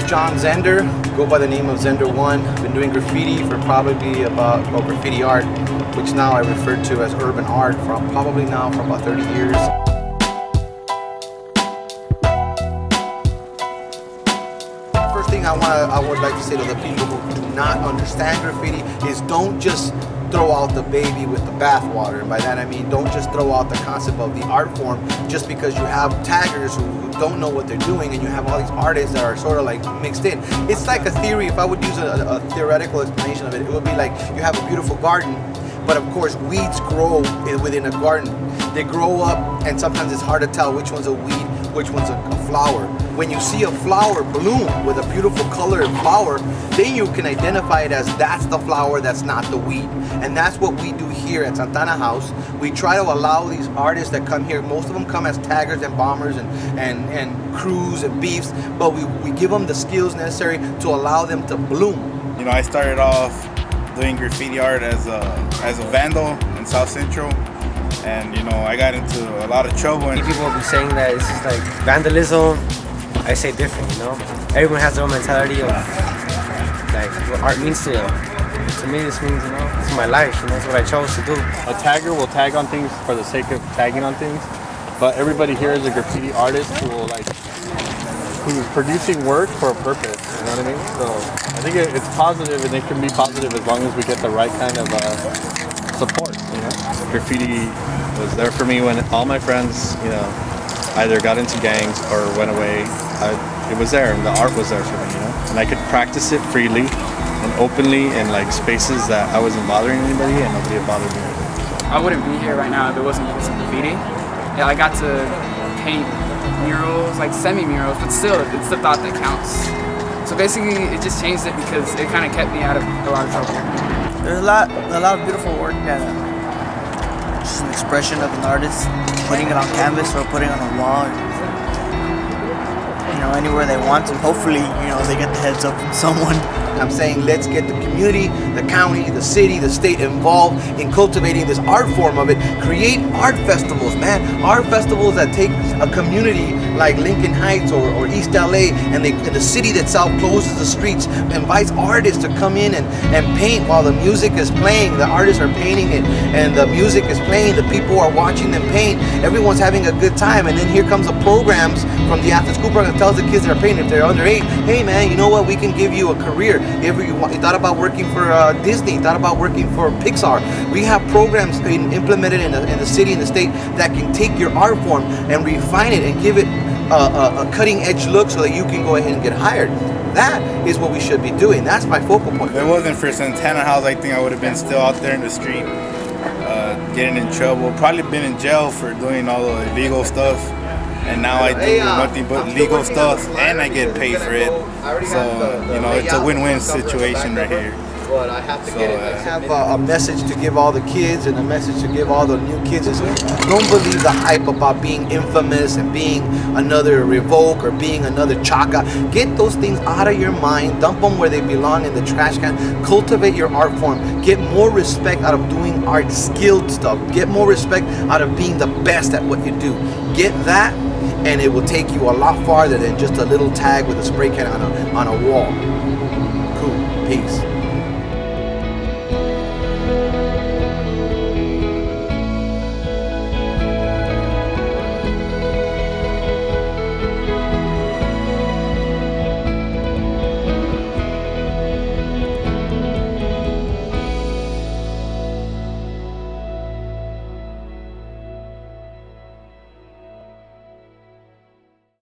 John Zender, go by the name of Zender1. Been doing graffiti for probably about, well, graffiti art, which now I refer to as urban art, for about 30 years. First thing I would like to say to the people who do not understand graffiti is don't just throw out the baby with the bathwater. And by that I mean don't just throw out the concept of the art form just because you have taggers who don't know what they're doing and you have all these artists that are sort of like mixed in. It's like a theory. If I would use a theoretical explanation of it, it would be like you have a beautiful garden, but of course weeds grow within a garden. They grow up and sometimes it's hard to tell which one's a weed, which one's a flower. When you see a flower bloom with a beautiful colored flower, then you can identify it as that's the flower, that's not the weed. And that's what we do here at Santana House. We try to allow these artists that come here, most of them come as taggers and bombers and crews and beefs, but we give them the skills necessary to allow them to bloom. You know, I started off doing graffiti art as a vandal in South Central. And you know, I got into a lot of trouble. And people will be saying that this is like vandalism. I say different, you know. Everyone has their own mentality of like what art means to them. To me, this means, you know, it's my life, and that's what I chose to do. A tagger will tag on things for the sake of tagging on things, but everybody here is a graffiti artist who's producing work for a purpose. You know what I mean? So I think it's positive, and it can be positive as long as we get the right kind of support. You know, graffiti was there for me when all my friends, you know, either got into gangs or went away. It was there, and the art was there for me, you know, and I could practice it freely and openly in like spaces that I wasn't bothering anybody and nobody had bothered me. I wouldn't be here right now if it wasn't because of graffiti. Yeah, I got to paint murals, like semi-murals, but still, it's the thought that counts. So basically, it just changed it because it kind of kept me out of a lot of trouble. There's a lot of beautiful work that just an expression of an artist putting it on canvas or putting it on a wall, or, you know, anywhere they want to. Hopefully, you know, they get the heads up from someone. I'm saying let's get the community, the county, the city, the state involved in cultivating this art form of it. Create art festivals, man. Art festivals that take a community like Lincoln Heights or East LA and the city itself closes the streets, invites artists to come in and paint while the music is playing. The artists are painting it and the music is playing. The people are watching them paint. Everyone's having a good time, and then here comes the programs from the after school program that tells the kids that are painting, if they're under 8, hey man, you know what, we can give you a career. If you thought about working for Disney, thought about working for Pixar, we have programs implemented in the city and the state that can take your art form and refine it and give it a cutting edge look so that you can go ahead and get hired. That is what we should be doing. That's my focal point. If it wasn't for Santana House, I think I would have been still out there in the street, getting in trouble. Probably been in jail for doing all the illegal stuff. And now I do nothing but legal stuff, and I get paid for it. So, you know, it's a win-win situation right here. But I have to get it. I have a message to give all the kids and a message to give all the new kids is don't believe the hype about being infamous and being another Revoke or being another Chaka. Get those things out of your mind. Dump them where they belong, in the trash can. Cultivate your art form. Get more respect out of doing art, skilled stuff. Get more respect out of being the best at what you do. Get that, and it will take you a lot farther than just a little tag with a spray can on a wall. Cool. Peace.